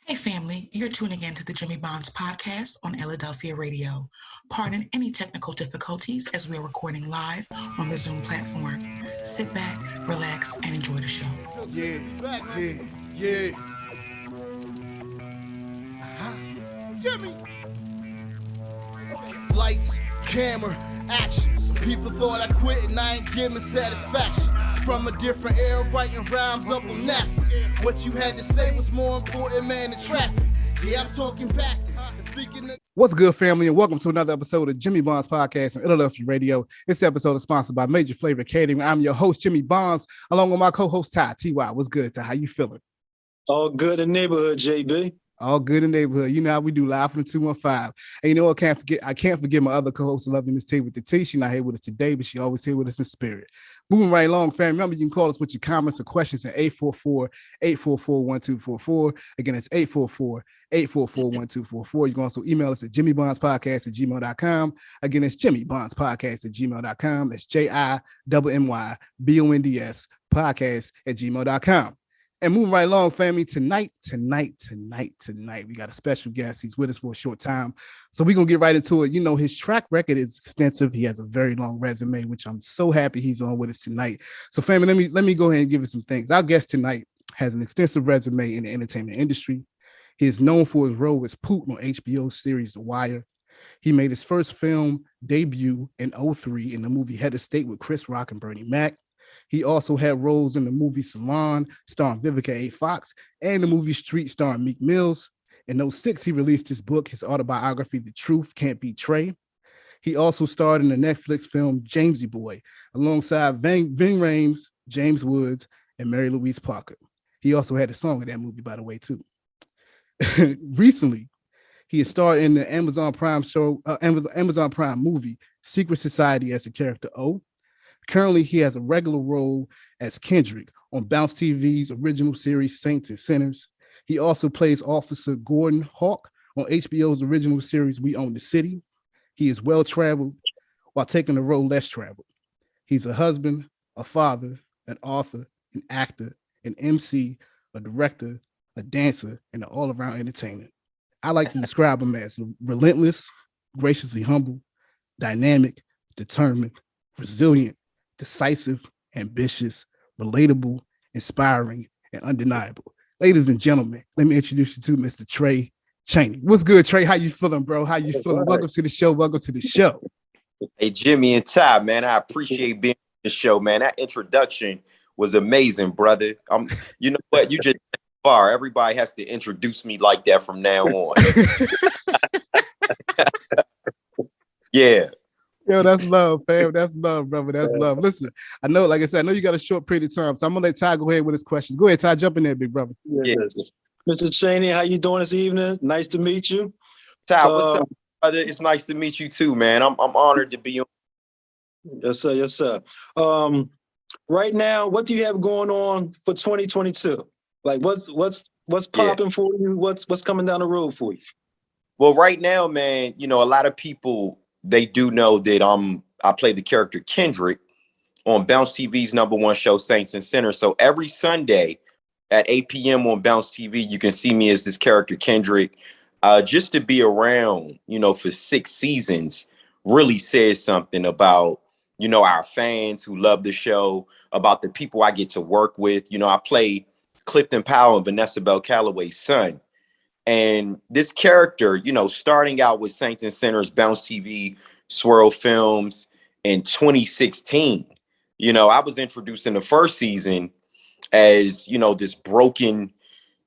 Hey family, you're tuning in to the Jimmy Bonds podcast on Illadelphia Radio. Pardon any technical difficulties as we're recording live on the Zoom platform. Sit back, relax, and enjoy the show. Yeah. Jimmy. Okay. Lights, camera, action. Some people thought I quit and I ain't giving satisfaction. From a different era, writing rhymes up on napkins. What you had to say was more important, man, than trapping. Yeah, I'm talking back. What's good, family, and welcome to another episode of Jimmy Bonds Podcast on Illadelphia Radio. This episode is sponsored by Major Flavor Catering. I'm your host, Jimmy Bonds, along with my co-host, Ty. T.Y., what's good, Ty? How you feeling? All good in the neighborhood, JB. All good in the neighborhood. You know how we do, live from the 215. And you know what? I can't forget my other co-host, Loving Miss T with the T. She's not here with us today, but she always here with us in spirit. Moving right along, fam. Remember, you can call us with your comments or questions at 844-844-1244. Again, it's 844-844-1244. You can also email us at jimmybondspodcast@gmail.com. Again, it's jimmybondspodcast@gmail.com. That's JIMMYBONDS podcast@gmail.com. And moving right along, family, tonight, we got a special guest. He's with us for a short time. So we're going to get right into it. You know, his track record is extensive. He has a very long resume, which I'm so happy he's on with us tonight. So family, let me go ahead and give you some things. Our guest tonight has an extensive resume in the entertainment industry. He is known for his role as Putin on HBO's series The Wire. He made his first film debut in 2003 in the movie Head of State with Chris Rock and Bernie Mac. He also had roles in the movie Salon, starring Vivica A. Fox, and the movie Street, starring Meek Mills. In 2006, he released his book, his autobiography, The Truth Can't Be Tray. He also starred in the Netflix film Jamesy Boy, alongside Ving Rhames, James Woods, and Mary Louise Parker. He also had a song in that movie, by the way, too. Recently, he has starred in the Amazon Prime movie Secret Society as the character O. Currently, he has a regular role as Kendrick on Bounce TV's original series Saints and Sinners. He also plays Officer Gordan Hawk on HBO's original series We Own the City. He is well-traveled while taking the role less traveled. He's a husband, a father, an author, an actor, an MC, a director, a dancer, and an all-around entertainer. I like to describe him as relentless, graciously humble, dynamic, determined, resilient, decisive, ambitious, relatable, inspiring, and undeniable. Ladies and gentlemen, let me introduce you to Mr. Tray Chaney. What's good, Trey? How you feeling, bro? How you feeling? Right. Welcome to the show. Hey, Jimmy and Ty, man, I appreciate being on the show, man. That introduction was amazing, brother. You know what? You just bar. Everybody has to introduce me like that from now on. Yeah. Yo, that's love, fam. That's love, brother. That's love. Listen, I know, like I said, I know you got a short period of time, so I'm gonna let Ty go ahead with his questions. Go ahead, Ty, jump in there, big brother. Yes. Mr. Chaney, how you doing this evening? Nice to meet you. Ty, what's up, brother? It's nice to meet you too, man. I'm honored to be on. Yes, sir. Yes, sir. Right now, what do you have going on for 2022? Like, what's popping for you? What's coming down the road for you? Well, right now, man, you know, a lot of people, they do know that I play the character Kendrick on Bounce TV's #1 show, Saints and Sinners. So every Sunday at 8 p.m. on Bounce TV, you can see me as this character Kendrick. Just to be around, you know, for 6 seasons really says something about, you know, our fans who love the show, about the people I get to work with. You know, I play Clifton Powell and Vanessa Bell Calloway's son. And this character, you know, starting out with Saints and Sinners, Bounce TV, Swirl Films in 2016, you know, I was introduced in the first season as, you know, this broken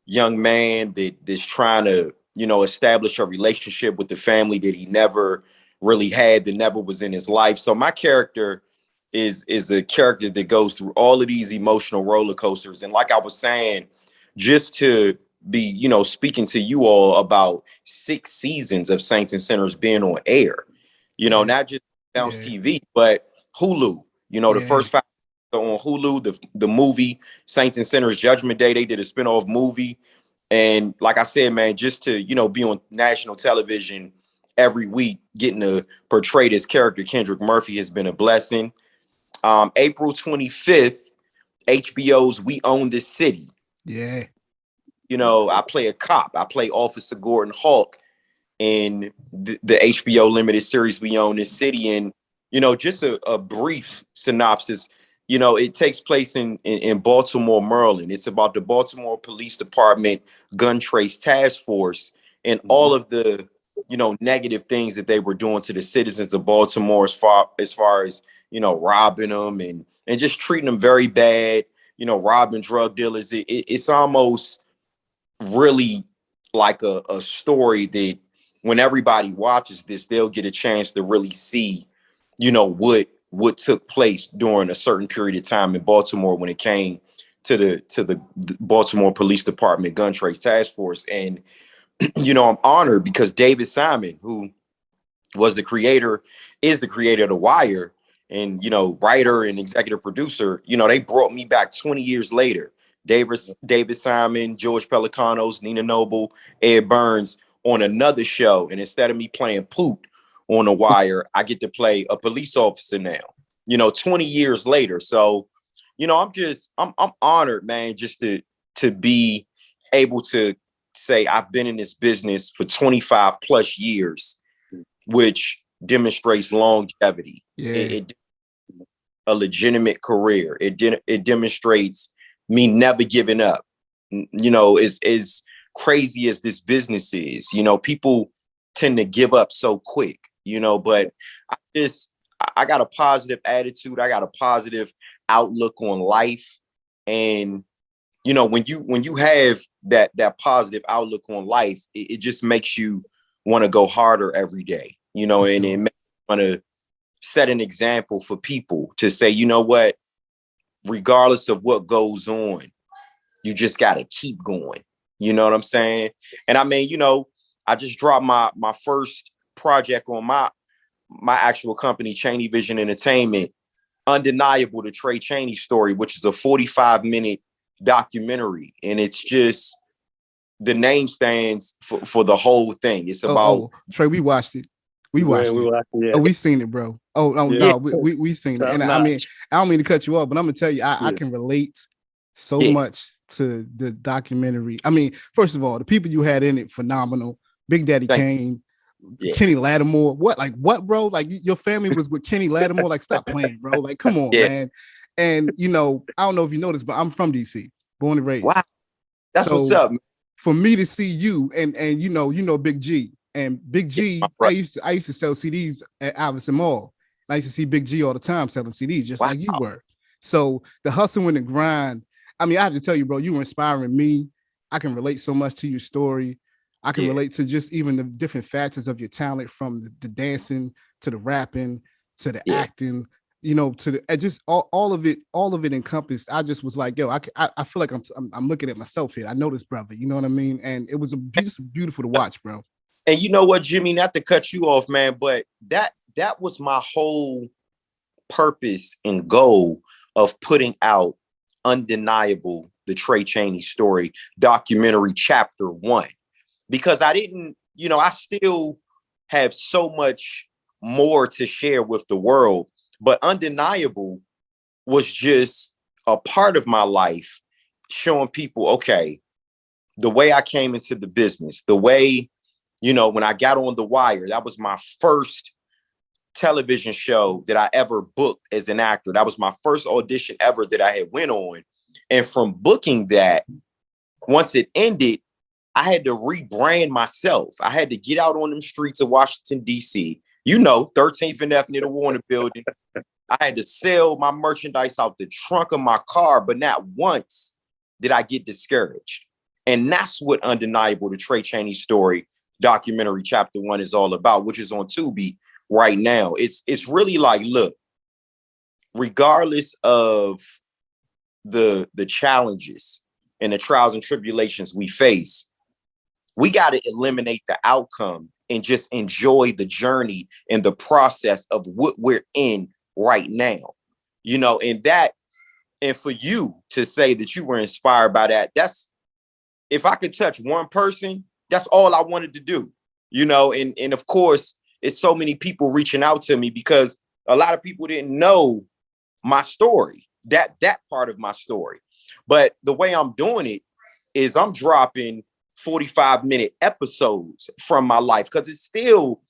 young man that's trying to, you know, establish a relationship with the family that he never really had, that never was in his life. So my character is a character that goes through all of these emotional roller coasters. And like I was saying, just to be, you know, speaking to you all about 6 seasons of Saints and Sinners being on air, you know, not just Bounce TV, but Hulu, you know, the first 5 on Hulu, the movie Saints and Sinners Judgment Day, they did a spinoff movie. And like I said, man, just to, you know, be on national television every week, getting to portray this character, Kendrick Murphy, has been a blessing. April 25th, HBO's We Own This City. Yeah. You know, I play a cop. I play Officer Gordan Hawk in the HBO limited series we own this city. And, you know, just a brief synopsis, you know, it takes place in Baltimore, Maryland. It's about the Baltimore Police Department Gun Trace Task Force and all of the, you know, negative things that they were doing to the citizens of Baltimore as far as, you know, robbing them and just treating them very bad, you know, robbing drug dealers. It's almost really like a story that when everybody watches this, they'll get a chance to really see, you know, what took place during a certain period of time in Baltimore when it came to the Baltimore Police Department Gun Trace Task Force. And, you know, I'm honored because David Simon, who is the creator of The Wire, and, you know, writer and executive producer, you know, they brought me back 20 years later. David Simon, George Pelicanos, Nina Noble, Ed Burns on another show. And instead of me playing Poot on The Wire, I get to play a police officer now, you know, 20 years later. So, you know, I'm honored, man, just to be able to say I've been in this business for 25 plus years, which demonstrates longevity. Yeah. A legitimate career. It demonstrates me never giving up. You know, as crazy as this business is, you know, people tend to give up so quick, you know, but I got a positive attitude. I got a positive outlook on life. And, you know, when you have that positive outlook on life, it just makes you want to go harder every day, you know, and it makes you want to set an example for people to say, you know what, regardless of what goes on, you just got to keep going. You know what I'm saying? And I mean, you know, I just dropped my first project on my actual company, Chaney Vision Entertainment, Undeniable, the Tray Chaney story, which is a 45-minute documentary. And it's just, the name stands for the whole thing. It's about Trey, we watched it. We watched it. Yeah. Oh, we seen it, bro. Oh, no, Yeah. no, we seen it. And I mean, I don't mean to cut you off, but I'm gonna tell you, I can relate so much to the documentary. I mean, first of all, the people you had in it, phenomenal. Big Daddy Kane, Kenny Lattimore. What, bro? Like, your family was with Kenny Lattimore. Like, stop playing, bro. Like, come on, man. And, you know, I don't know if you noticed, but I'm from DC, born and raised. Wow, that's what's up, man. For me to see you and you know Big G. And Big G, I used to sell CDs at Iverson Mall. I used to see Big G all the time selling CDs, just like you were. So the hustle and the grind. I mean, I have to tell you, bro, you were inspiring me. I can relate so much to your story. I can relate to just even the different facets of your talent, from the dancing to the rapping to the acting, you know, to the just all of it encompassed. I just was like, yo, I feel like I'm looking at myself here. I know this brother, you know what I mean? And it was just beautiful to watch, bro. And you know what, Jimmy, not to cut you off, man, but that was my whole purpose and goal of putting out Undeniable, the Tray Chaney story documentary, chapter 1, because I didn't, you know, I still have so much more to share with the world, but Undeniable was just a part of my life, showing people, okay, the way I came into the business, the way, you know, when I got on The Wire, that was my first television show that I ever booked as an actor. That was my first audition ever that I had went on. And from booking that, once it ended, I had to rebrand myself. I had to get out on them streets of Washington, D.C., you know, 13th and F near the Warner Building. I had to sell my merchandise out the trunk of my car, but not once did I get discouraged. And that's what Undeniable, the Tray Chaney story documentary chapter 1 is all about, which is on Tubi right now. It's really like, look, regardless of the challenges and the trials and tribulations we face, we got to eliminate the outcome and just enjoy the journey and the process of what we're in right now. You know, and for you to say that you were inspired by that, that's, if I could touch one person, that's all I wanted to do, you know, and of course, it's so many people reaching out to me because a lot of people didn't know my story, that part of my story. But the way I'm doing it, is I'm dropping 45-minute episodes from my life, because it's still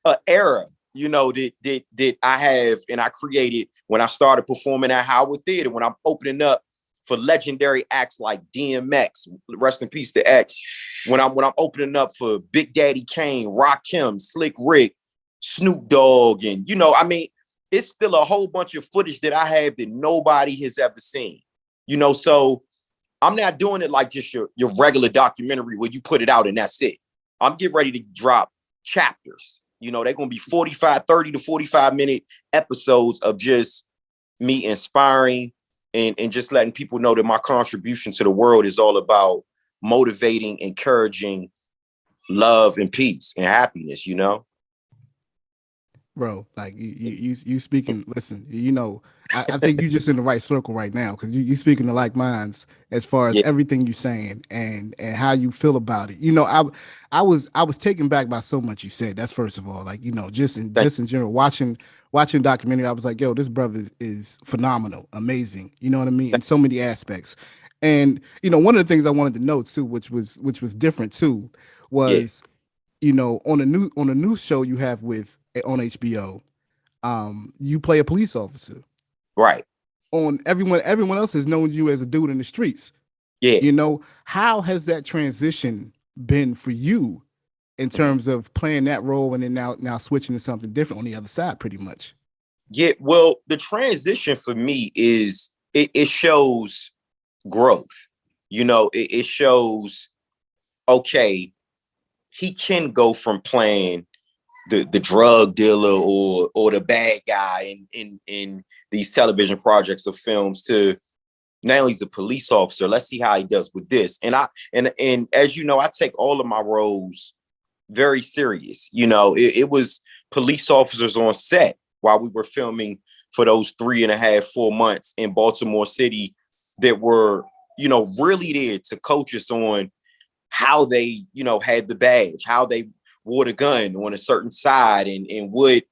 an era, you know, that I have and I created when I started performing at Howard Theater, when I'm opening up for legendary acts like DMX, rest in peace to X, when I'm opening up for Big Daddy Kane, Rakim, Slick Rick, Snoop Dogg, and you know, I mean, it's still a whole bunch of footage that I have that nobody has ever seen, you know. So I'm not doing it like just your regular documentary where you put it out and that's it. I'm getting ready to drop chapters. You know, they're going to be 30 to 45 minute episodes of just me inspiring and just letting people know that my contribution to the world is all about motivating, encouraging love and peace and happiness, you know? Bro, like you speaking, listen, you know, I think you're just in the right circle right now, because you speaking to like minds as far as everything you're saying and how you feel about it. You know, I was taken back by so much you said. That's first of all, like, you know, just in general, watching documentary, I was like, yo, this brother is phenomenal, amazing. You know what I mean? In so many aspects. And, you know, one of the things I wanted to know too, which was different too, was, you know, on a new show you have on HBO, you play a police officer. Right. On everyone else has known you as a dude in the streets. Yeah. You know, how has that transition been for you in terms of playing that role and then now switching to something different on the other side, pretty much? Yeah, well, the transition for me is it shows growth. You know, it shows, okay, he can go from playing the drug dealer or the bad guy in these television projects or films to now he's a police officer. Let's see how he does with this. And as you know, I take all of my roles very serious. You know, it was police officers on set while we were filming for those 3.5, 4 months in Baltimore City that were, you know, really there to coach us on how they, you know, had the badge, how they wore the gun on a certain side and would,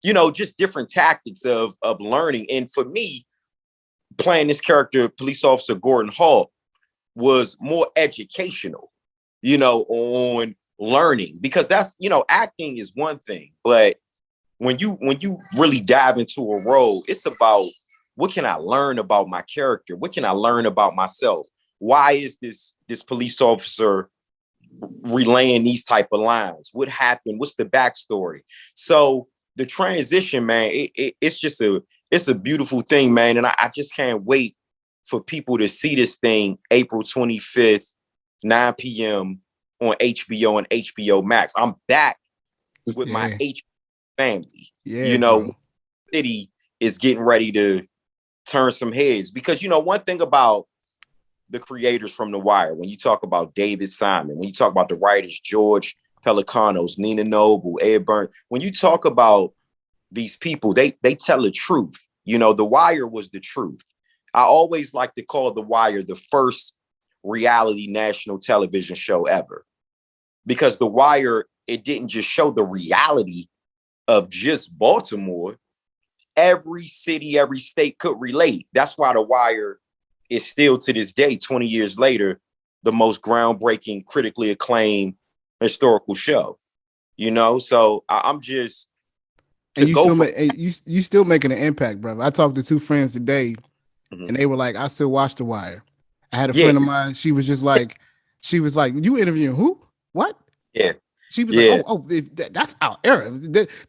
you know, just different tactics of learning. And for me, playing this character, police officer Gordan Hawk, was more educational, you know, on learning, because that's, you know, acting is one thing, but when you really dive into a role, it's about what can I learn about my character? What can I learn about myself? Why is this police officer relaying these type of lines? What happened? What's the backstory? So the transition, man, it's a beautiful thing, man. And I just can't wait for people to see this thing April 25th, 9 p.m. on HBO and HBO Max. I'm back with my HBO family. Yeah, you know, bro. City is getting ready to turn some heads, because, you know, one thing about the creators from The Wire, when you talk about David Simon, when you talk about the writers, George Pelicanos, Nina Noble, Ed Byrne, when you talk about these people, they tell the truth. You know, The Wire was the truth. I always like to call The Wire the first reality national television show ever, because The Wire, it didn't just show the reality of just Baltimore. Every city, every state could relate. That's why The Wire is still to this day, 20 years later, the most groundbreaking, critically acclaimed historical show. You know, so I'm just and you still making an impact, brother. I talked to two friends today, and they were like, I still watch The Wire. I had a friend of mine. She was like, you interviewing who? What? Yeah. She was like, that's our era.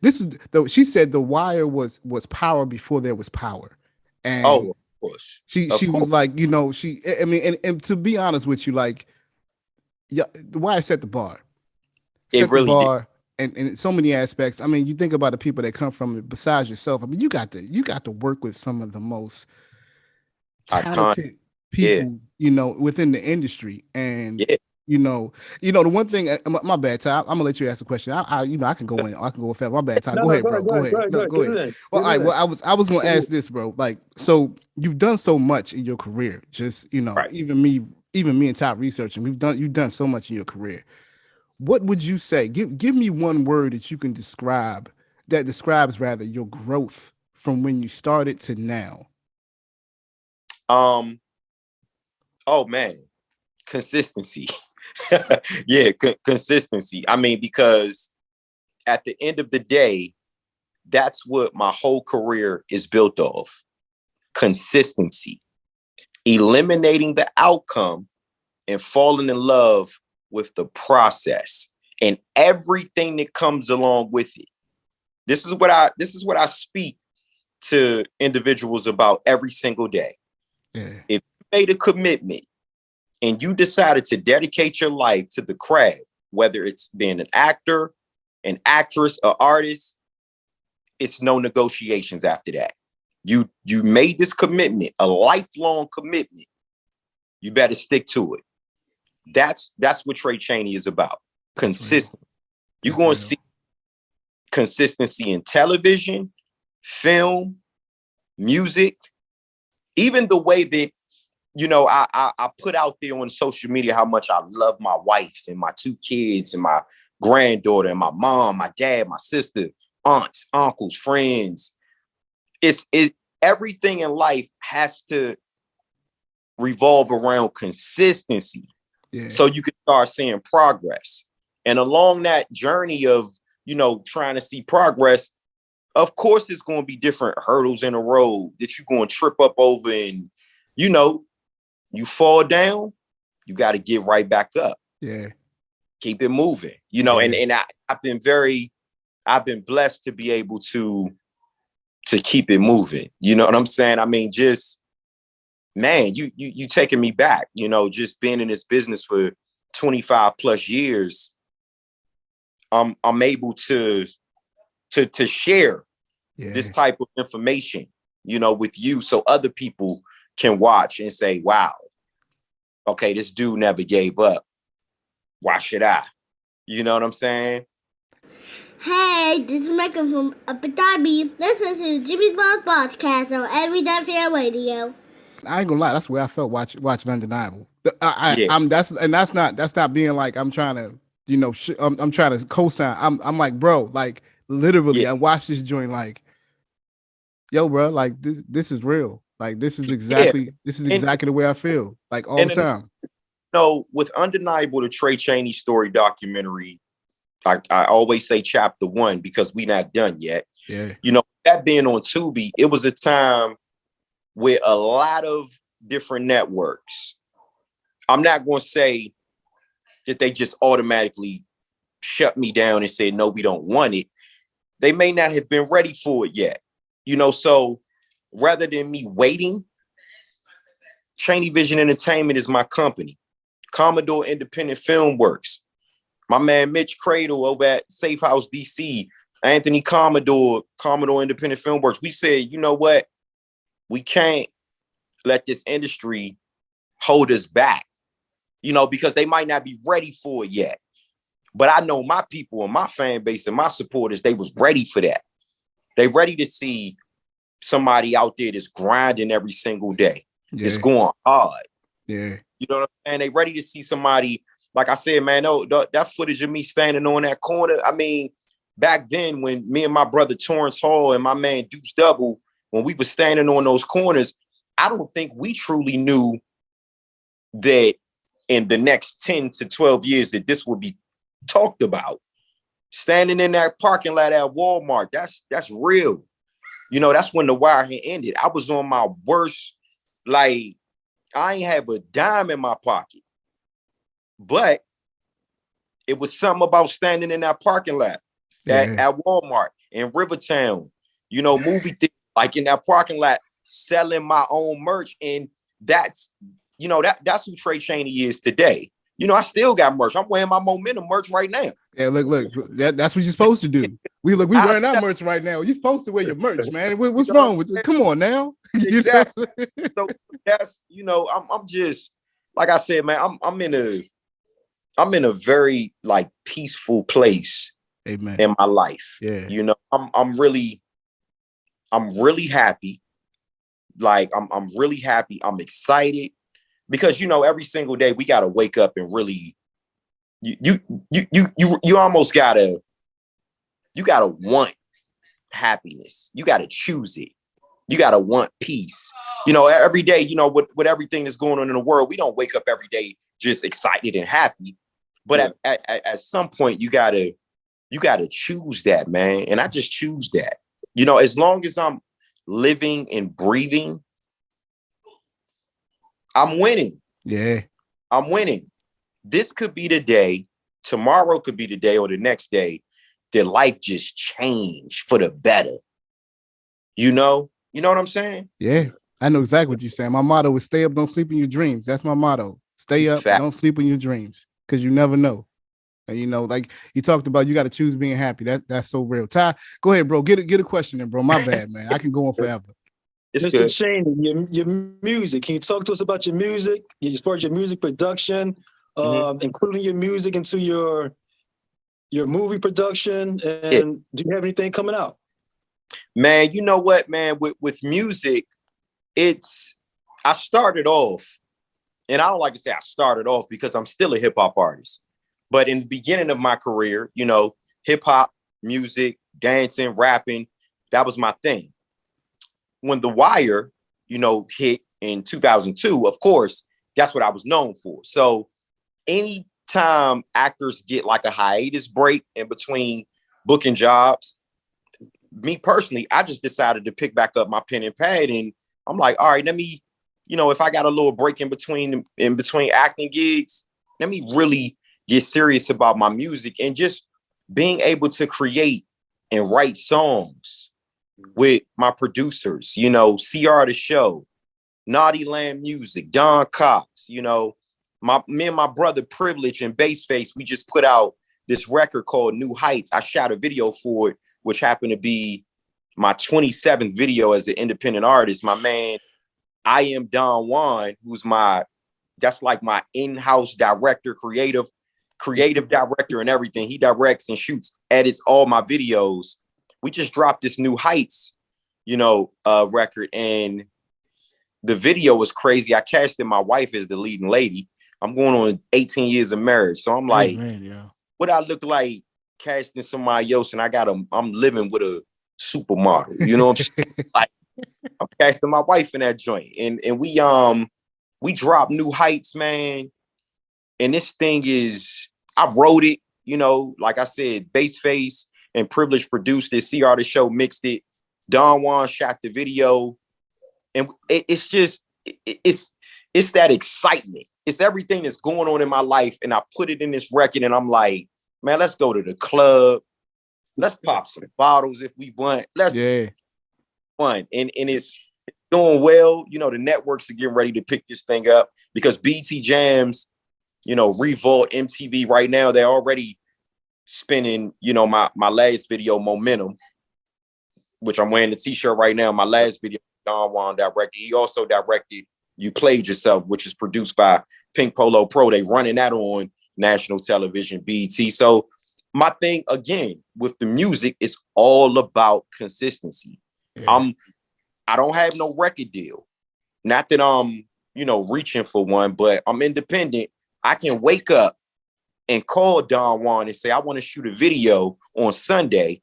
This is she said The Wire was power before there was power. And of course. She was like, you know, I mean, and to be honest with you, like, yeah, The Wire set the bar. It really did. And in so many aspects. I mean, you think about the people that come from it besides yourself. I mean, you got to work with some of the most talented people, you know, within the industry. And you know, the one thing. My bad, Ty. I'm gonna let you ask a question. I can go in. I can go fast. My bad, Ty. Go ahead, bro. Go ahead. Well, all right. Well, I was gonna ask this, bro. Like, so you've done so much in your career. Just, you know, even me and Ty researching. You've done so much in your career. What would you say? Give me one word that you can describes your growth from when you started to now. Oh man. Consistency. Yeah, consistency. I mean, because at the end of the day, that's what my whole career is built of. Consistency. Eliminating the outcome and falling in love with the process and everything that comes along with it. This is what I speak to individuals about every single day. Yeah. If you made a commitment and you decided to dedicate your life to the craft, whether it's being an actor, an actress, an artist, it's no negotiations after that. You made this commitment, a lifelong commitment. You better stick to it. That's what Tray Chaney is about. Consistent. You're going to see consistency in television, film, music, even the way that, you know, I put out there on social media how much I love my wife and my 2 kids and my granddaughter and my mom, my dad, my sister, aunts, uncles, friends. Everything in life has to revolve around consistency. Yeah. So you can start seeing progress. And along that journey of, you know, trying to see progress, of course, it's going to be different hurdles in the road that you're going to trip up over, and, you know, you fall down, you got to get right back up. Yeah. Keep it moving, you know, and I've been blessed to be able to keep it moving. You know what I'm saying? I mean, just, man, you taking me back, you know, just being in this business for 25 plus years. I'm able to share this type of information, you know, with you, so other people can watch and say, wow, okay, this dude never gave up. Why should I? You know what I'm saying? Hey, this is Megan from Abu Dhabi. Listen to Jimmy's Bond podcast on Illadelphia Radio. I ain't gonna lie, that's where I felt watching Undeniable. That's not being like I'm trying to, you know, I'm trying to co-sign. I'm like, bro, like literally, I watched this joint like, yo, bro, like this is real. Like this is exactly the way I feel, like all the time. No, with Undeniable, the Tray Chaney story documentary, I always say chapter 1 because we not done yet. Yeah. You know, that being on Tubi, it was a time where a lot of different networks, I'm not going to say that they just automatically shut me down and said, no, we don't want it. They may not have been ready for it yet. You know, so rather than me waiting, Chaney Vision Entertainment is my company. Commodore Independent Film Works. My man Mitch Cradle over at Safe House DC, Anthony Commodore Independent Film Works. We said, you know what? We can't let this industry hold us back, you know, because they might not be ready for it yet. But I know my people and my fan base and my supporters, they was ready for that. They ready to see somebody out there that's grinding every single day. Yeah. It's going hard. Yeah. You know what I'm saying? They ready to see somebody, like I said, man, that footage of me standing on that corner. I mean, back then when me and my brother Torrance Hall and my man Deuce Double, when we were standing on those corners, I don't think we truly knew that in the next 10 to 12 years that this would be talked about. Standing in that parking lot at Walmart, that's real. You know, that's when the wire had ended. I was on my worst, like, I ain't have a dime in my pocket. But it was something about standing in that parking lot at Walmart in Rivertown, you know, movie theater, like in that parking lot, selling my own merch. And that's, you know, that's who Tray Chaney is today. You know, I still got merch. I'm wearing my Momentum merch right now. Yeah, look, that's what you're supposed to do. We wearing our merch right now. You're supposed to wear your merch, man. What's wrong with it? Come on now. Exactly. So that's, you know, I'm just, like I said, man, I'm in a very like peaceful place. Amen. In my life. Yeah. You know, I'm really happy. Like I'm really happy. I'm excited because, you know, every single day we got to wake up and really, you almost gotta want happiness. You gotta choose it. You gotta want peace. You know, every day, you know, with everything that's going on in the world, we don't wake up every day just excited and happy. But at some point, you gotta choose that, man. And I just choose that. You know, as long as I'm living and breathing, I'm winning. Yeah. I'm winning. This could be the day, tomorrow could be the day, or the next day that life just changed for the better. You know what I'm saying? Yeah. I know exactly what you're saying. My motto is stay up, don't sleep in your dreams. That's my motto. Stay up, don't sleep in your dreams, because you never know. And you know, like you talked about, you got to choose being happy. That's so real. Ty, go ahead, bro. Get a question in, bro. My bad, man. I can go on forever. It's Mr. Chaney, your music. Can you talk to us about your music, as far as your music production, including your music into your movie production, and do you have anything coming out? Man, you know what, man? With music, I started off, and I don't like to say I started off because I'm still a hip hop artist. But in the beginning of my career, you know, hip hop, music, dancing, rapping, that was my thing. When The Wire, you know, hit in 2002, of course, that's what I was known for. So anytime actors get like a hiatus break in between booking jobs, me personally, I just decided to pick back up my pen and pad, and I'm like, all right, let me, you know, if I got a little break in between acting gigs, let me really get serious about my music and just being able to create and write songs with my producers, you know, CR The Show, Naughty Land Music, Don Cox, you know, me and my brother Privilege and Bassface, we just put out this record called New Heights. I shot a video for it, which happened to be my 27th video as an independent artist. My man, I Am Don Juan, that's like my in-house director, creative director and everything. He directs and shoots, edits all my videos. We just dropped this New Heights, you know, record, and the video was crazy. I cast in my wife as the leading lady. I'm going on 18 years of marriage. So I'm like, what I look like casting somebody else, and I'm living with a supermodel, you know what I'm saying? Like, I'm casting my wife in that joint. And we dropped New Heights, man. And this thing is, I wrote it, you know, like I said, Bassface and Privilege produced it, CR The Show mixed it, Don Juan shot the video. And it's that excitement. It's everything that's going on in my life. And I put it in this record, and I'm like, man, let's go to the club. Let's pop some bottles if we want. Let's fun. And it's doing well. You know, the networks are getting ready to pick this thing up because BT Jams, you know, Revolt, MTV right now, they're already spinning, you know, my last video, Momentum, which I'm wearing the t-shirt right now. My last video, Don Juan directed. He also directed You Played Yourself, which is produced by Pink Polo Pro. They running that on national television, BET. So my thing, again, with the music, it's all about consistency. Yeah. I don't have no record deal. Not that I'm, you know, reaching for one, but I'm independent. I can wake up and call Don Juan and say, I want to shoot a video on Sunday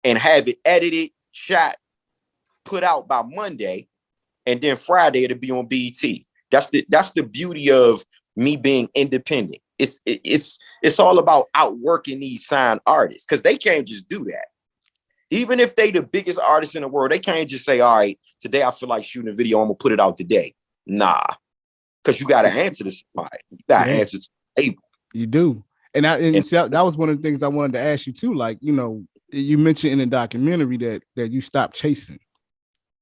and have it edited, shot, put out by Monday. And then Friday it'll be on BET. That's the beauty of me being independent. It's all about outworking these signed artists, because they can't just do that. Even if they the biggest artists in the world, they can't just say, all right, today I feel like shooting a video, I'm gonna put it out today. Nah. Because you gotta answer to somebody. You gotta answer to the table. You do. And see, that was one of the things I wanted to ask you too. Like, you know, you mentioned in the documentary that you stopped chasing.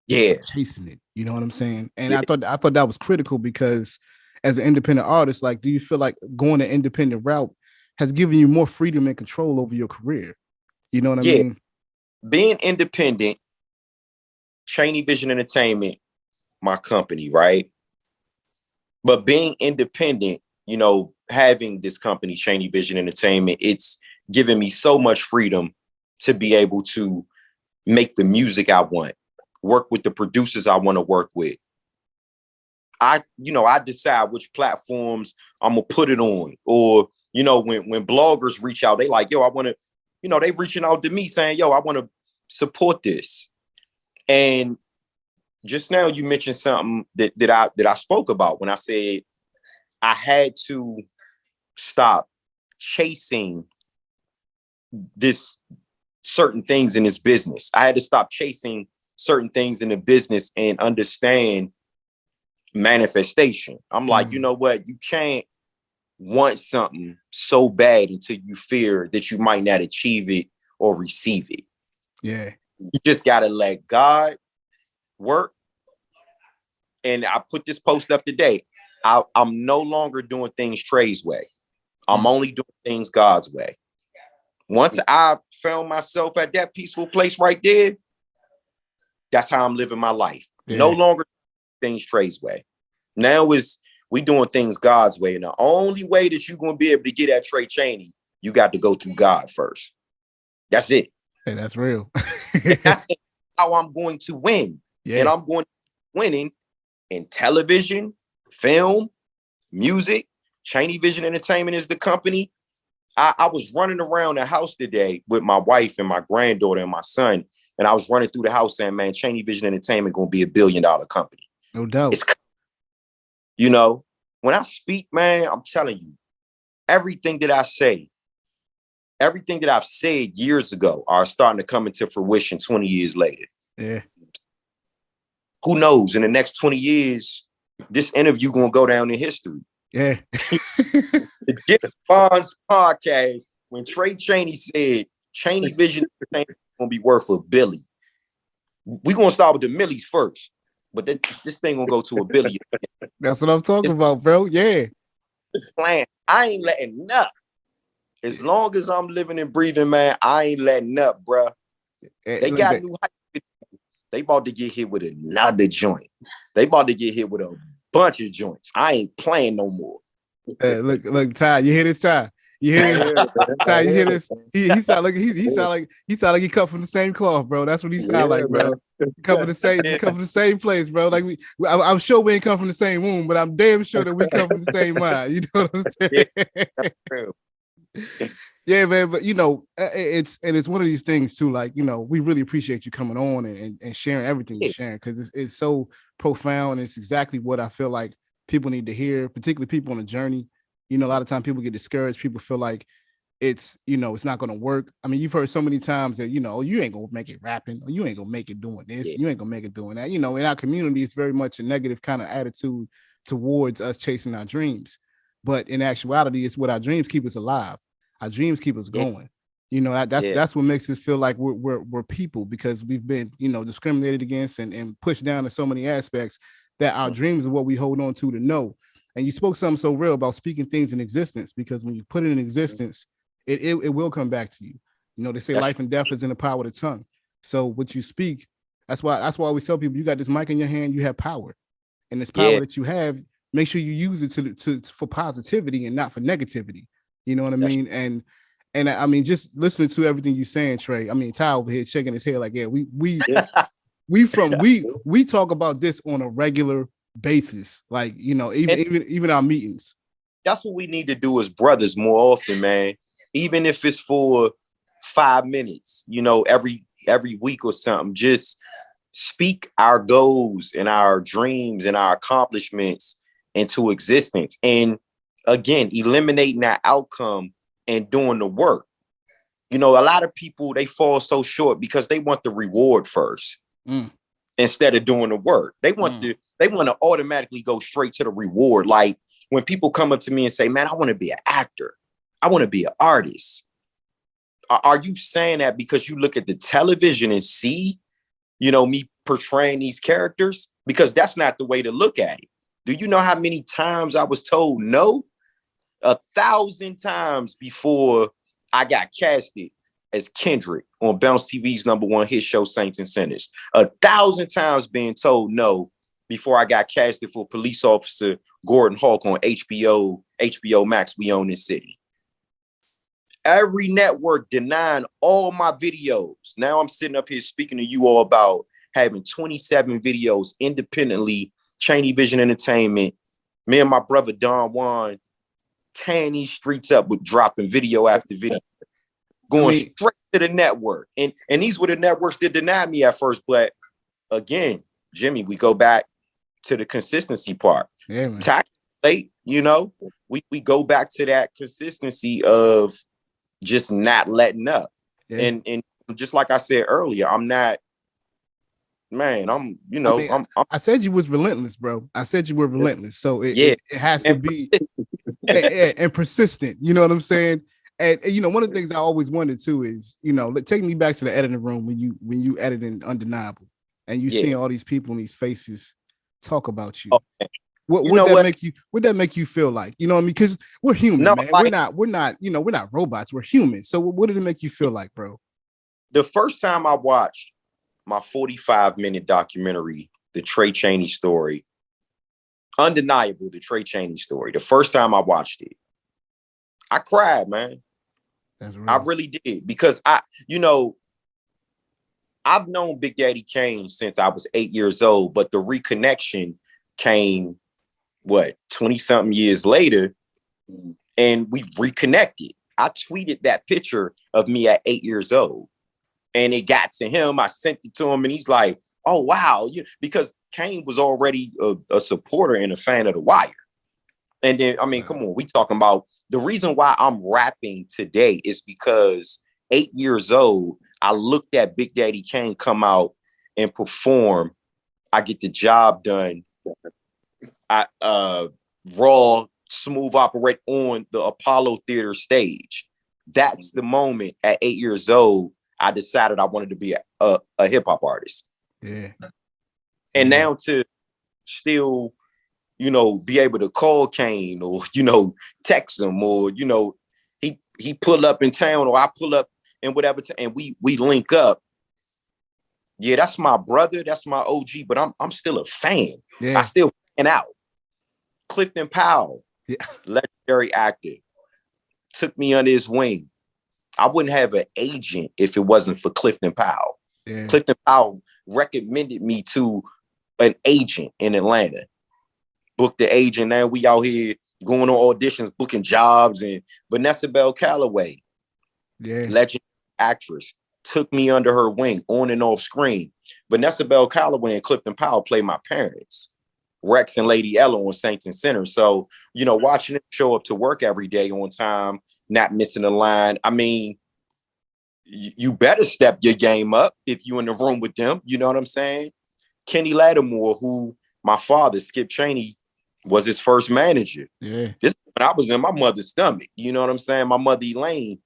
Yeah. Chasing it. You know what I'm saying? And I thought that was critical, because as an independent artist, like, do you feel like going the independent route has given you more freedom and control over your career? You know what I mean? Being independent, Chaney Vision Entertainment, my company, right? But being independent, you know, having this company, Chaney Vision Entertainment, it's given me so much freedom to be able to make the music I want, work with the producers I want to work with. I decide which platforms I'm gonna put it on. Or, you know, when bloggers reach out, they like, yo, I want to, you know, they reaching out to me saying, yo, I want to support this. And just now you mentioned something that I spoke about when I said I had to stop chasing this certain things in this business. I had to stop chasing certain things in the business and understand manifestation. I'm like, you know what? You can't want something so bad until you fear that you might not achieve it or receive it. Yeah. You just got to let God work. And I put this post up today. I'm no longer doing things Trey's way. I'm only doing things God's way. Once I found myself at that peaceful place right there, that's how I'm living my life. Yeah. No longer things Trey's way. Now we doing things God's way. And the only way that you're going to be able to get at Tray Chaney, you got to go through God first. That's it. Hey, that's real. That's how I'm going to win. Yeah. And I'm going to winning in television, film, music. Chaney Vision Entertainment is the company. I was running around the house today with my wife and my granddaughter and my son. And I was running through the house saying, man, Chaney Vision Entertainment going to be $1 billion company. No doubt. You know, when I speak, man, I'm telling you, everything that I say, everything that I've said years ago are starting to come into fruition 20 years later. Yeah. Who knows? In the next 20 years, this interview going to go down in history. Yeah. The Jimmy Bonds podcast, when Tray Chaney said Chaney Vision Entertainment is going to be worth $1 billion. We're going to start with the millies first, but this thing going to go to $1 billion. That's what I'm talking about, bro. Yeah. Plan. I ain't letting up. As long as I'm living and breathing, man, I ain't letting up, bro. They got new hype. They about to get hit with another joint. They about to get hit with a bunch of joints. I ain't playing no more. Look, Ty, you hear this, Ty? You hear this? Ty, you hear this? He sound like he cut from the same cloth, bro. That's what he sound like, bro. Come from the same place, bro. Like I'm sure we ain't come from the same womb, but I'm damn sure that we come from the same mind. You know what I'm saying? Yeah, man. But you know, it's one of these things too. Like, you know, we really appreciate you coming on and sharing everything you're sharing, because it's so profound. It's exactly what I feel like people need to hear, particularly people on a journey. You know, a lot of times people get discouraged. People feel like it's not going to work. I mean, you've heard so many times that, you know, you ain't going to make it rapping, or you ain't going to make it doing this. You ain't going to make it doing that. You know, in our community, it's very much a negative kind of attitude towards us chasing our dreams. But in actuality, it's what our dreams keep us alive. Our dreams keep us going. You know, that's what makes us feel like we're people, because we've been, you know, discriminated against and pushed down in so many aspects that our dreams are what we hold on to know. And you spoke something so real about speaking things in existence, because when you put it in existence, it will come back to you. You know, they say life and death is in the power of the tongue. So what you speak, that's why I always tell people, you got this mic in your hand, you have power. And this power that you have, make sure you use it for positivity and not for negativity. You know what I mean? And I mean, just listening to everything you're saying, Tray. I mean, Ty over here shaking his head like, yeah, we talk about this on a regular basis. Like, you know, even our meetings. That's what we need to do as brothers more often, man. Even if it's for 5 minutes, you know, every week or something, just speak our goals and our dreams and our accomplishments into existence. And again, eliminating that outcome and doing the work. You know, a lot of people, they fall so short because they want the reward first instead of doing the work. They want to automatically go straight to the reward. Like when people come up to me and say, man, I want to be an actor. I want to be an artist. Are you saying that because you look at the television and see, you know, me portraying these characters? Because that's not the way to look at it. Do you know how many times I was told no? 1,000 times before I got casted as Kendrick on Bounce TV's #1 hit show, Saints and Sinners. 1,000 times being told no before I got casted for police officer Gordan Hawk on HBO Max, We Own This City. Every network denying all my videos. Now I'm sitting up here speaking to you all about having 27 videos independently, Chaney Vision Entertainment, me and my brother Don Juan tearing these streets up with dropping video after video, going straight to the network. And these were the networks that denied me at first. But again, Jimmy, we go back to the consistency part. Yeah, man. Tax late, You know, we go back to that consistency of just not letting up. Yeah. And just like I said earlier, I'm not, man, I'm, you know, I mean, I said you was relentless, bro. I said you were relentless. So it has to be and persistent. You know what I'm saying? And you know, one of the things I always wanted to is, you know, take me back to the editing room when you editing Undeniable and you seeing all these people in these faces talk about you. Okay. What that make you feel like? You know what I mean? Because we're human, man. We're not, you know, we're not robots, we're humans. So what did it make you feel like, bro? The first time I watched my 45-minute documentary, The Tray Chaney Story, Undeniable, The Tray Chaney Story, the first time I watched it, I cried, man. That's real. I really did, because I've known Big Daddy Kane since I was 8 years old, but the reconnection came 20-something years later, and we reconnected. I tweeted that picture of me at 8 years old, and it got to him. I sent it to him, and he's like, "Oh wow," because Kane was already a supporter and a fan of The Wire. And then, I mean, come on, we talking about the reason why I'm rapping today is because 8 years old, I looked at Big Daddy Kane come out and perform. I get the job done. Raw, smooth operate on the Apollo Theater stage. That's the moment at 8 years old I decided I wanted to be a hip hop artist. Yeah. And now to still, you know, be able to call Kane or, you know, text him, or, you know, he pull up in town or I pull up in whatever and we link up. Yeah, that's my brother, that's my OG, but I'm still a fan. Yeah. I still fan out. Clifton Powell, legendary actor, took me under his wing. I wouldn't have an agent if it wasn't for Clifton Powell. Yeah. Clifton Powell recommended me to an agent in Atlanta. Booked the agent. Now we out here going on auditions, booking jobs. And Vanessa Bell Calloway, legendary actress, took me under her wing on and off screen. Vanessa Bell Calloway and Clifton Powell play my parents, Rex and Lady Ella, on Saints and Sinners. So, you know, watching them show up to work every day on time, not missing a line. I mean, you better step your game up if you in the room with them. You know what I'm saying? Kenny Lattimore, who my father, Skip Chaney, was his first manager. Yeah. This when I was in my mother's stomach. You know what I'm saying? My mother Elaine,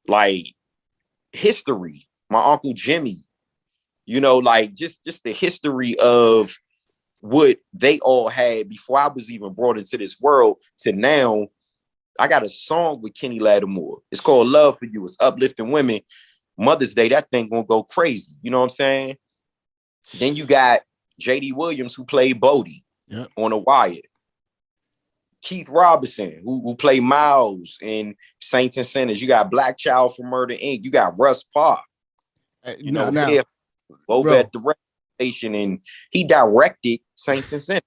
like history. My Uncle Jimmy, you know, like just the history of what they all had before I was even brought into this world to now. I got a song with Kenny Lattimore. It's called Love for You. It's uplifting women. Mother's Day, that thing gonna go crazy. You know what I'm saying? Then you got J.D. Williams, who played Bodie on The Wire. Keith Robinson, who played Miles in Saints and Sinners. You got Black Child from Murder, Inc. You got Russ Parr. Over at the radio station, and he directed Saints and Sinners.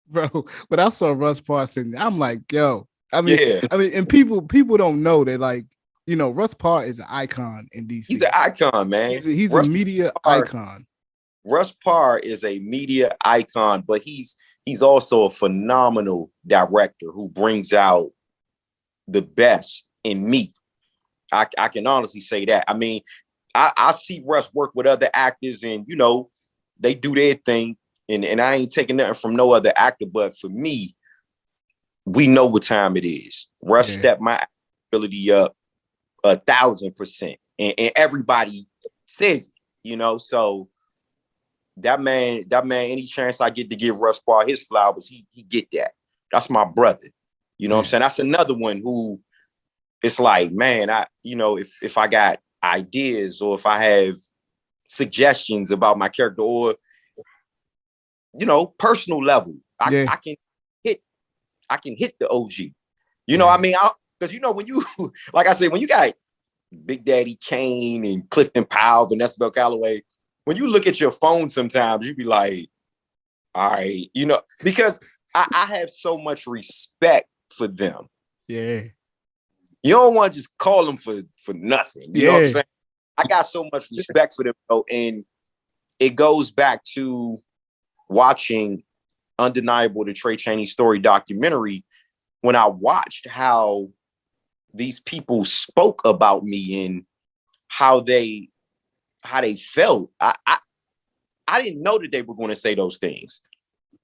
Bro, but I saw Russ Parr sitting there. I'm like, yo. I mean, and people don't know that, like, you know, Russ Parr is an icon in DC. He's an icon, man. He's a media icon. Russ Parr is a media icon, but he's also a phenomenal director who brings out the best in me. I can honestly say that. I mean, I see Russ work with other actors, and, you know, they do their thing, and I ain't taking nothing from no other actor, but for me, we know what time it is. Russ stepped my ability up 1,000%. And everybody says it, you know. So that man, any chance I get to give Russ Parr his flowers, he get that. That's my brother. You know what I'm saying? That's another one who it's like, man, if I got ideas or if I have suggestions about my character or, you know, personal level, I can hit the OG. You know what I mean? Because, you know, when you, like I said, when you got Big Daddy Kane and Clifton Powell, Vanessa Bell Calloway, when you look at your phone sometimes, you be like, all right, you know, because I have so much respect for them. Yeah. You don't want to just call them for nothing. You know what I'm saying? I got so much respect for them, though. And it goes back to watching Undeniable, the Tray Chaney Story documentary. when I watched how these people spoke about me and how they felt, I didn't know that they were going to say those things.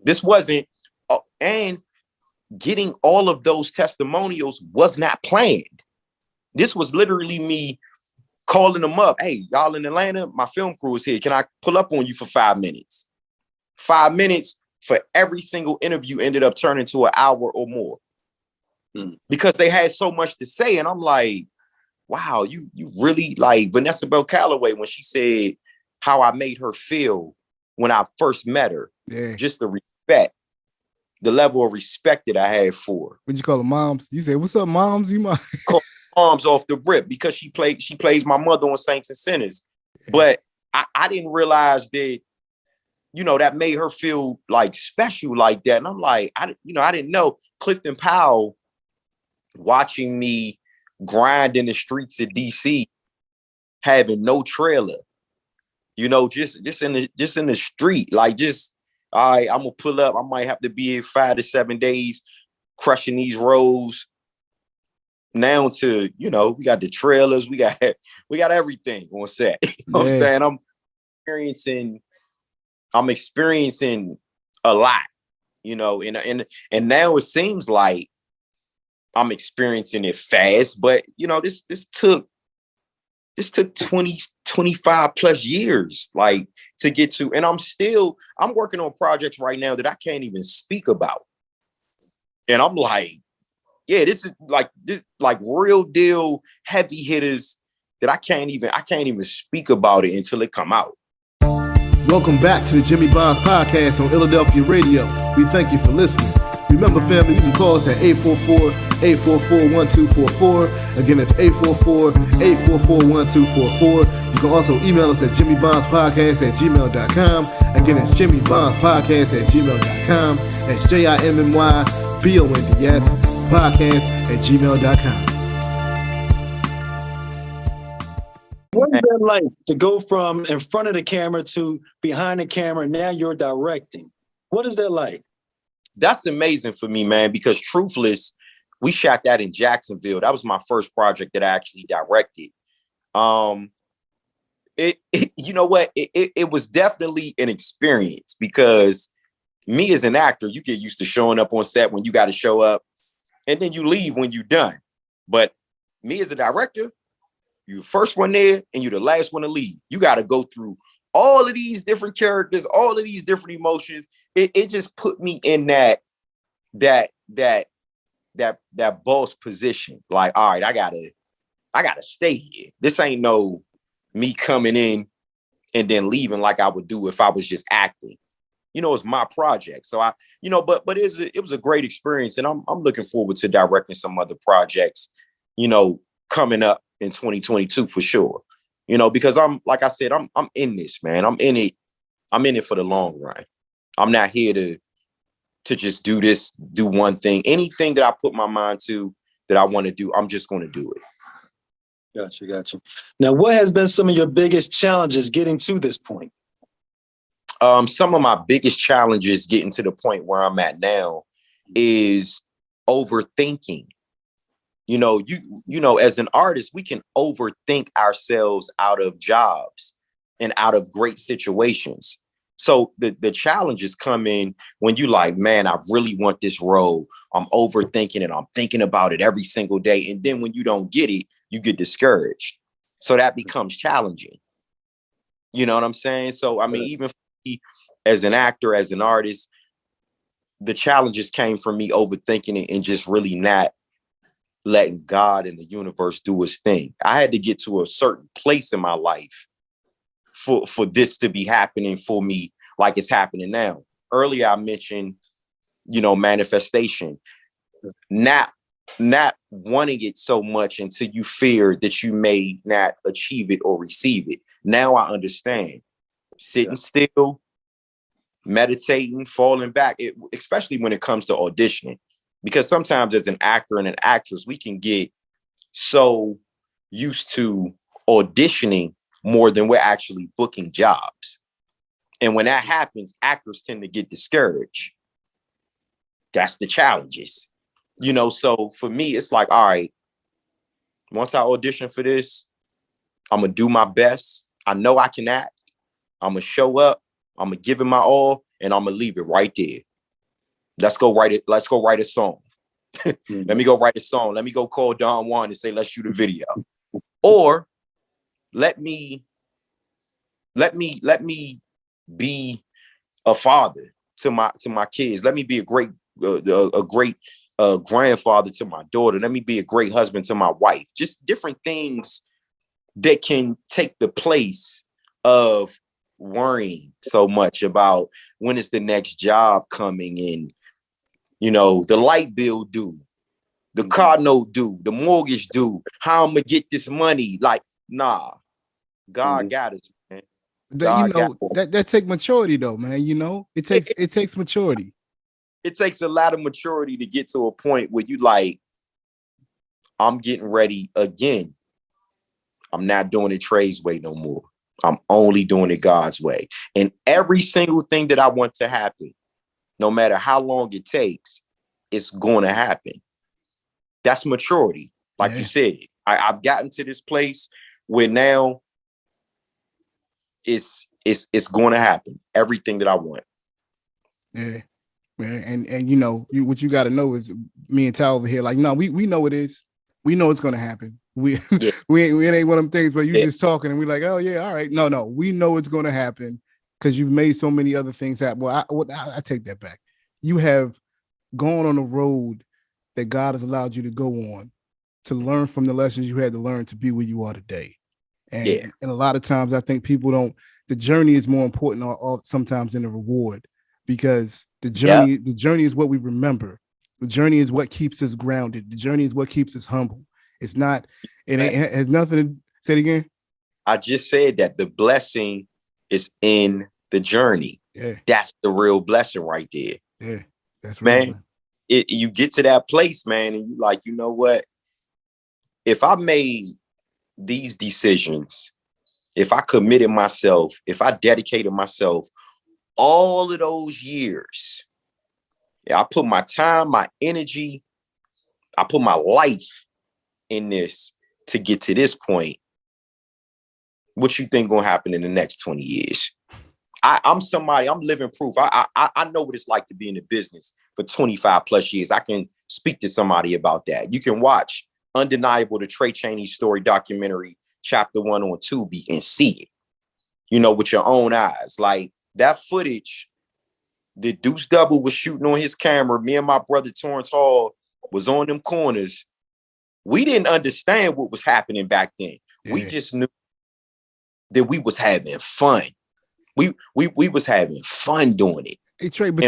This wasn't, and getting all of those testimonials was not planned. This was literally me calling them up. Hey, y'all in Atlanta, my film crew is here. Can I pull up on you for 5 minutes? 5 minutes for every single interview ended up turning to an hour or more because they had so much to say. And I'm like, wow, you really, like Vanessa Bell Calloway, when she said how I made her feel when I first met her, just the respect, the level of respect that I had for her. What'd you call them, moms? You said, what's up, moms? You might call moms off the rip because she plays my mother on Saints and Sinners. But I didn't realize that, that made her feel like special like that. And I'm like, I didn't know. Clifton Powell watching me grind in the streets of DC, having no trailer, just in the street, like all right, I'm gonna pull up. I might have to be here 5 to 7 days, crushing these roads. Now to, we got the trailers, we got everything on set. You know what I'm saying? I'm experiencing a lot, and now it seems like I'm experiencing it fast, but this took 20, 25 plus years, like, to get to. And I'm working on projects right now that I can't even speak about. And I'm like, this is like real deal heavy hitters that I can't even speak about it until it come out. Welcome back to the Jimmy Bonds Podcast on Illadelphia Radio. We thank you for listening. Remember, family, you can call us at 844-844-1244. Again, it's 844-844-1244. You can also email us at jimmybondspodcast@gmail.com. Again, it's jimmybondspodcast@gmail.com. That's JIMMYBONDS podcast@gmail.com. What is that like to go from in front of the camera to behind the camera? Now you're directing. What is that like? That's amazing for me, man, because Truthless, we shot that in Jacksonville. That was my first project that I actually directed. It was definitely an experience because me as an actor, you get used to showing up on set when you got to show up and then you leave when you're done. But me as a director, you're the first one there and you're the last one to leave. You got to go through all of these different characters, all of these different emotions. It just put me in that boss position. Like, all right, I gotta stay here. This ain't no me coming in and then leaving like I would do if I was just acting. It's my project. So but it was a great experience, and I'm looking forward to directing some other projects, coming up in 2022 for sure. Because I'm in this, man. I'm in it for the long run. I'm not here to just do one thing. Anything that I put my mind to that I want to do, I'm just going to do it. Gotcha. Now, what has been some of your biggest challenges getting to this point? Some of my biggest challenges getting to the point where I'm at now is overthinking. As an artist, we can overthink ourselves out of jobs and out of great situations. So the challenges come in when you like, man, I really want this role. I'm overthinking it. I'm thinking about it every single day. And then when you don't get it, you get discouraged. So that becomes challenging. You know what I'm saying? So, I mean, even for me, as an actor, as an artist, the challenges came from me overthinking it and just really not letting God and the universe do its thing. I had to get to a certain place in my life for this to be happening for me like it's happening now. Earlier, I mentioned, manifestation, not wanting it so much until you fear that you may not achieve it or receive it. Now I understand. Sitting still, meditating, falling back, especially when it comes to auditioning. Because sometimes as an actor and an actress, we can get so used to auditioning more than we're actually booking jobs. And when that happens, actors tend to get discouraged. That's the challenges. You know, so for me, it's like, all right, once I audition for this, I'm gonna do my best. I know I can act. I'm gonna show up. I'm gonna give it my all, and I'm gonna leave it right there. Let's go write it. Let's go write a song. Let me go write a song. Let me go call Don Juan and say, let's shoot a video. Or let me be a father to my kids. Let me be a great grandfather to my daughter. Let me be a great husband to my wife. Just different things that can take the place of worrying so much about when is the next job coming in. You know, the light bill due, the car note due, the mortgage due, how I'm gonna get this money. Like, nah, God got us, man. That takes maturity though, man. You know, it takes maturity. It takes a lot of maturity to get to a point where you like, I'm getting ready again. I'm not doing it Trey's way no more. I'm only doing it God's way. And every single thing that I want to happen, no matter how long it takes, it's going to happen. That's maturity. Like you said, I've gotten to this place where now it's going to happen. Everything that I want. Yeah. And you know, what you got to know is me and Tal over here, like, no, we know it is. We know it's going to happen. It ain't one of them things where you just talking and we're like, oh yeah, all right. No, we know it's going to happen because you've made so many other things happen. Well, I take that back. You have gone on a road that God has allowed you to go on to learn from the lessons you had to learn to be where you are today. And a lot of times I think people don't, the journey is more important sometimes than the reward, because the journey is what we remember. The journey is what keeps us grounded. The journey is what keeps us humble. It has nothing to say it again. I just said that the blessing is in the journey. Yeah. That's the real blessing right there. Yeah. That's right. Man, you get to that place, man, and you like, you know what? If I made these decisions, if I committed myself, if I dedicated myself all of those years, I put my time, my energy, I put my life in this to get to this point, what you think gonna happen in the next 20 years? I'm living proof. I know what it's like to be in the business for 25 plus years. I can speak to somebody about that. You can watch Undeniable, the Tray Chaney story documentary, chapter 1 on Tubi, and see it, you know, with your own eyes. Like that footage that Deuce Double was shooting on his camera, me and my brother Torrance Hall was on them corners. We didn't understand what was happening back then. Yeah. We just knew that we was having fun. We was having fun doing it. Hey Trey, but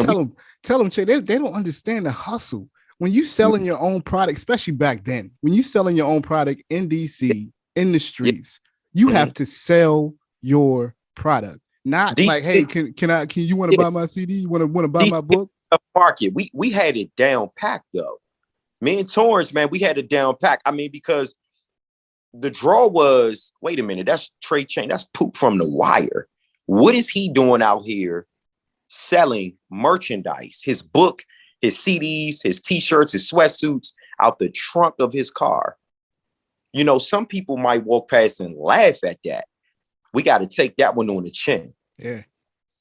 tell them, Trey, they don't understand the hustle. When you selling your own product, especially back then, when you selling your own product in DC, in the streets, you have to sell your product. Not DC, like, hey, can you want to buy my CD? You want to buy my book? Market. We had it down packed though. Me and Torrance, man, we had it down packed. I mean, because the draw was, wait a minute, that's Tray Chaney, that's Poop from The Wire. What is he doing out here selling merchandise, his book, his CDs, his t-shirts, his sweatsuits out the trunk of his car? You know, some people might walk past and laugh at that. We got to take that one on the chin. Yeah.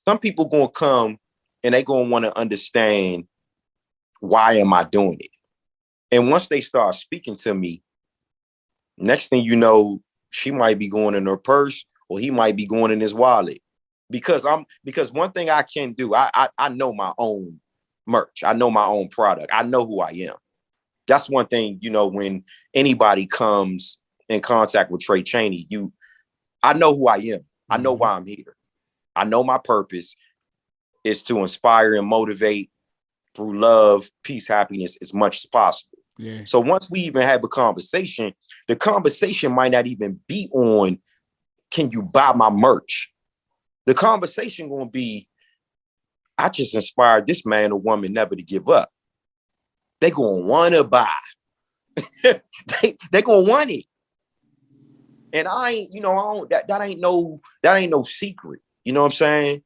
Some people going to come and they going to want to understand, why am I doing it? And once they start speaking to me, next thing you know, she might be going in her purse or he might be going in his wallet. Because one thing I can do, I know my own merch. I know my own product. I know who I am. That's one thing, you know, when anybody comes in contact with Tray Chaney, I know who I am. I know why I'm here. I know my purpose is to inspire and motivate through love, peace, happiness as much as possible. Yeah. So once we even have a conversation, the conversation might not even be on, can you buy my merch? The conversation going to be, I just inspired this man or woman never to give up. They going to want to buy. they going to want it. And I ain't, you know, that ain't no secret. You know what I'm saying?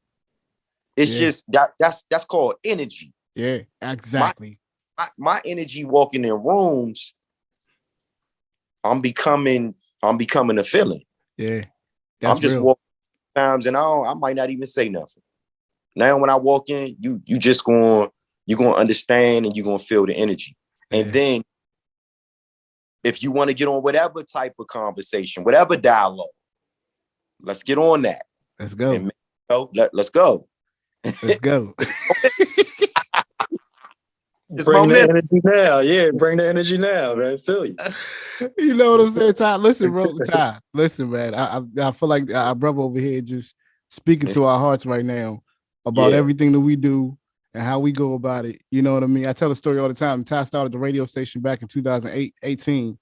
It's just that's called energy. Yeah, exactly. my energy walking in rooms, I'm becoming a feeling. Yeah. I'm just real. walking times and I might not even say nothing. Now when I walk in, you're gonna understand and you're gonna feel the energy. Yeah. And then if you want to get on whatever type of conversation, whatever dialogue, let's get on that. Let's go. And, let's go. Let's go. Bring the energy now. Yeah, bring the energy now, man. Feel you. You know what I'm saying, Ty? Listen, bro. Ty, listen, man. I feel like our brother over here just speaking to our hearts right now about everything that we do and how we go about it. You know what I mean? I tell a story all the time. Ty started the radio station back in 2018.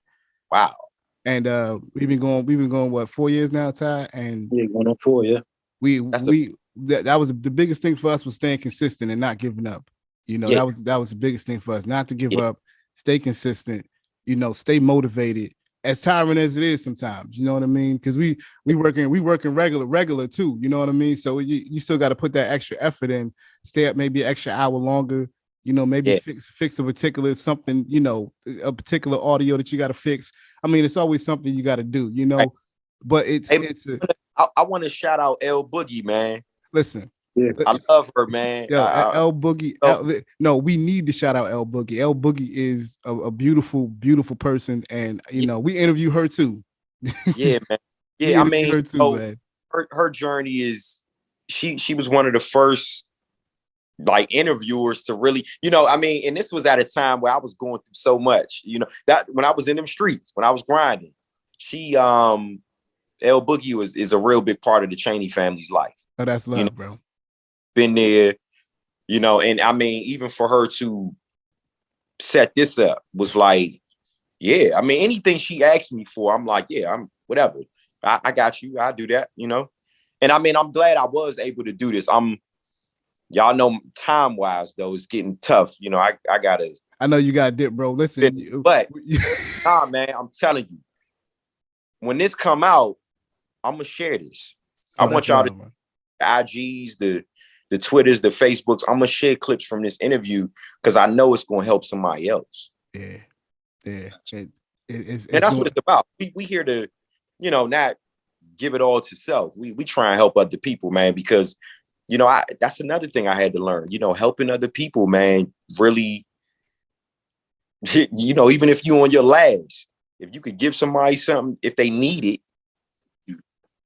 Wow. And we've been going what, 4 years now, Ty? And going on 4, yeah. That was the biggest thing for us was staying consistent and not giving up. You know, that was the biggest thing for us, not to give up, stay consistent, you know, stay motivated, as tiring as it is sometimes, you know what I mean? Because we working regular too, you know what I mean? So you still got to put that extra effort in, stay up maybe an extra hour longer, you know, maybe fix a particular something, you know, a particular audio that you got to fix. I mean, it's always something you got to do, you know, but I want to shout out L Boogie, man. Listen. Yeah. I love her, man. Yo, L Boogie. No, we need to shout out L Boogie. L Boogie is a beautiful, beautiful person, and you know we interview her too. Yeah, man. Yeah, I mean, her too, man. Her journey is she was one of the first like interviewers to really, you know, I mean, and this was at a time where I was going through so much, you know, that when I was in them streets, when I was grinding, she L Boogie is a real big part of the Chaney family's life. Oh, that's love, you know? bro. Been there, you know, and I mean, even for her to set this up was like, yeah, I mean, anything she asked me for, I'm like, yeah, I'm whatever. I got you. I do that, you know? And I mean, I'm glad I was able to do this. Y'all know time wise though, it's getting tough. You know, I know you got dip, bro. Listen, but nah, man, I'm telling you, when this come out, I'm gonna share this. I want y'all to the IGs, the Twitters, the Facebooks. I'm gonna share clips from this interview because I know it's gonna help somebody else. Yeah. And that's what it's about. We here to, you know, not give it all to self. We try and help other people, man, because, you know, that's another thing I had to learn. You know, helping other people, man, really, you know, even if you on your last, if you could give somebody something, if they need it,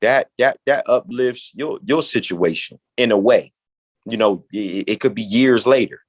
that uplifts your situation in a way. You know, it could be years later.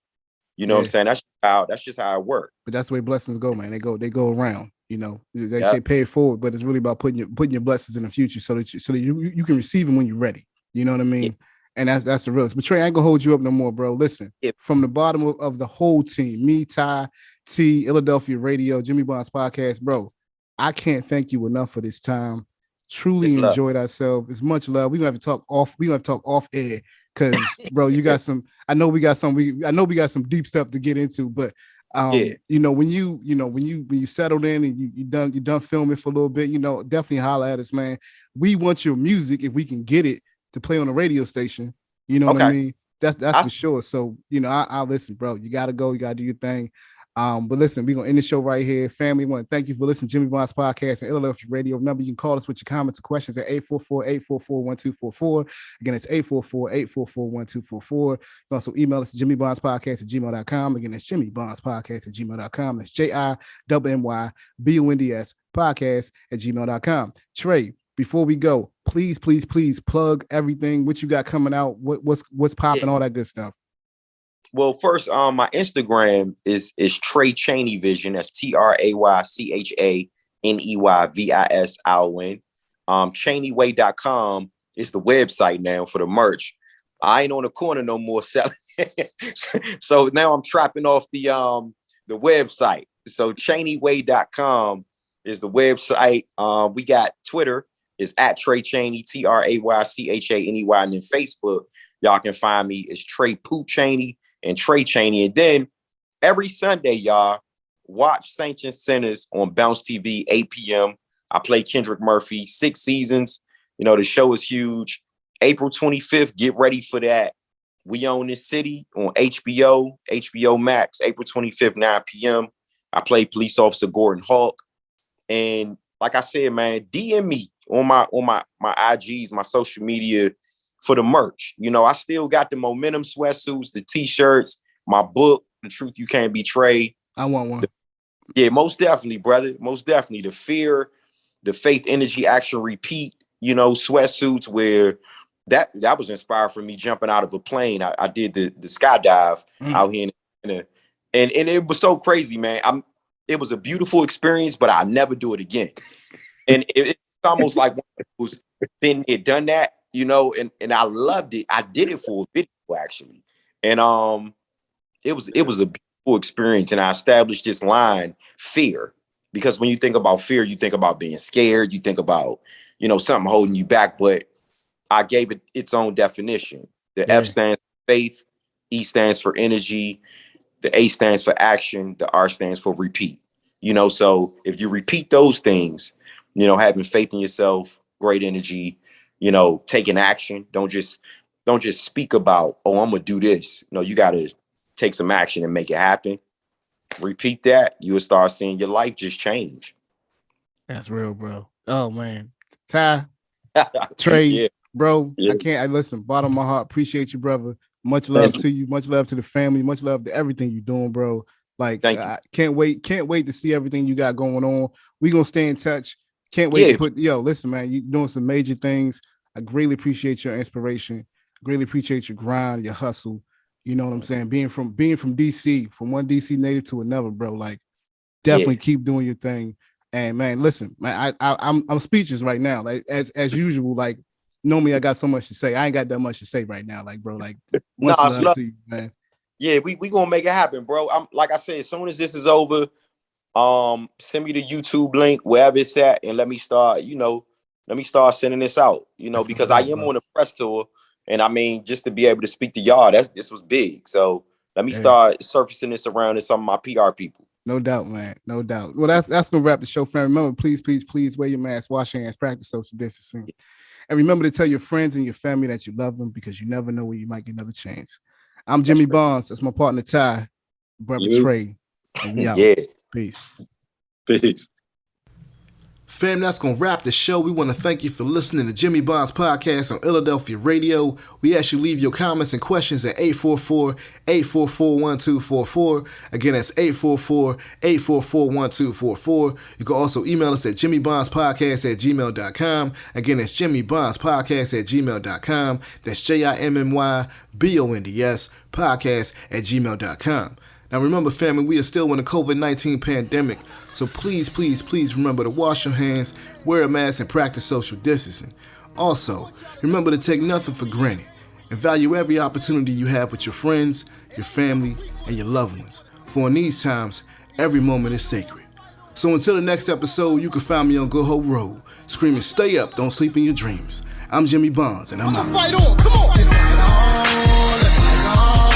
You know what I'm saying? That's just how it works. But that's the way blessings go, man. They go around. You know, they say pay it forward, but it's really about putting your blessings in the future so that you can receive them when you're ready. You know what I mean? Yeah. And that's the realest. But Trey, I ain't gonna hold you up no more, bro. Listen, from the bottom of the whole team, me, Ty, T, Illadelphia Radio, Jimmy Bond's podcast, bro. I can't thank you enough for this time. Truly enjoyed ourselves. It's much love. We're gonna have to talk off. We're gonna talk off air. Cause bro, you got some. I know we got some deep stuff to get into, but you know, when you settled in and you done filming for a little bit, you know, definitely holler at us, man. We want your music if we can get it to play on a radio station. You know what I mean? That's for sure. So, you know, I'll listen, bro. You gotta go, you gotta do your thing. But listen, we're gonna end the show right here. Family, want to thank you for listening to Jimmy Bond's podcast and Illadelphia Radio. Number, you can call us with your comments or questions at 844-844-1244. Again, it's 844-844-1244. You can also email us at jimmybondspodcast@gmail.com. Again, it's jimmybondspodcast@gmail.com. That's JIMMYBONDS podcast@gmail.com. Trey, before we go, please plug everything, what you got coming out, what's popping, all that good stuff. Well, first, my Instagram is Tray Chaney Vision. That's TrayChaneyVision. Chaneyway.com is the website now for the merch. I ain't on the corner no more selling. So now I'm trapping off the website. So Chaneyway.com is the website. We got Twitter is at Tray Chaney, TrayChaney. And then Facebook, y'all can find me as Tray Poo Chaney and Tray Chaney. And then every Sunday, y'all, watch Saints and Sinners on Bounce TV, 8 p.m. I play Kendrick Murphy, 6 seasons. You know, the show is huge. April 25th, get ready for that. We Own This City on HBO Max, April 25th, 9 p.m. I play police officer Gordan Hawk. And like I said, man, DM me on my IGs, my social media for the merch. You know, I still got the Momentum sweatsuits, the t-shirts, my book, The Truth You Can't Betray. I want one. Yeah, most definitely, brother. Most definitely. The Fear, the Faith, Energy, Action, Repeat, you know, sweatsuits where that was inspired from me jumping out of a plane. I did the skydive out here and it was so crazy, man. It was a beautiful experience, but I'll never do it again. And it's almost like one who's been there, done that, you know, and I loved it. I did it for a video actually. And it was a beautiful experience. And I established this line, fear, because when you think about fear, you think about being scared, you think about, you know, something holding you back, but I gave it its own definition. The F stands for faith, E stands for energy, the A stands for action, the R stands for repeat. You know, so if you repeat those things, you know, having faith in yourself, great energy, you know, taking action. Don't just speak about, oh, I'm gonna do this. No, you gotta take some action and make it happen. Repeat that, you'll start seeing your life just change. That's real, bro. Oh man. Ty, Tray, bro. I listen, bottom of my heart, appreciate you, brother. Much love to you, much love to the family, much love to everything you're doing, bro. Like, I can't wait to see everything you got going on. We gonna stay in touch. Can't wait to listen, man, you're doing some major things. I greatly appreciate your inspiration. Greatly appreciate your grind, your hustle. You know what I'm saying? Being from DC, from one DC native to another, bro. Like, definitely keep doing your thing. And man, listen, man, I'm speechless right now. Like as usual, like normally I got so much to say. I ain't got that much to say right now. Like, bro, like much love to you, man. Yeah, we gonna make it happen, bro. I'm like I said, as soon as this is over, send me the YouTube link wherever it's at, and let me start sending this out. You know, because I am on a press tour, and I mean, just to be able to speak to y'all, this was big. So let me start surfacing this around to some of my PR people. No doubt, man. No doubt. Well, that's gonna wrap the show, fam. Remember, please wear your mask, wash your hands, practice social distancing, and remember to tell your friends and your family that you love them, because you never know when you might get another chance. I'm Jimmy Bonds. That's my partner Ty, brother Tray. And we out. Peace. Fam, that's going to wrap the show. We want to thank you for listening to Jimmy Bonds Podcast on Illadelphia Radio. We ask you to leave your comments and questions at 844-844-1244. Again, that's 844-844-1244. You can also email us at jimmybondspodcast@gmail.com. Again, that's jimmybondspodcast@gmail.com. That's JIMMYBONDS podcast@gmail.com. Now remember, family, we are still in the COVID-19 pandemic, so please remember to wash your hands, wear a mask, and practice social distancing. Also, remember to take nothing for granted and value every opportunity you have with your friends, your family, and your loved ones. For in these times, every moment is sacred. So until the next episode, you can find me on Good Hope Road, screaming, stay up, don't sleep in your dreams. I'm Jimmy Bonds, and I'm out. Fight on, come on! Fight on, let's fight on.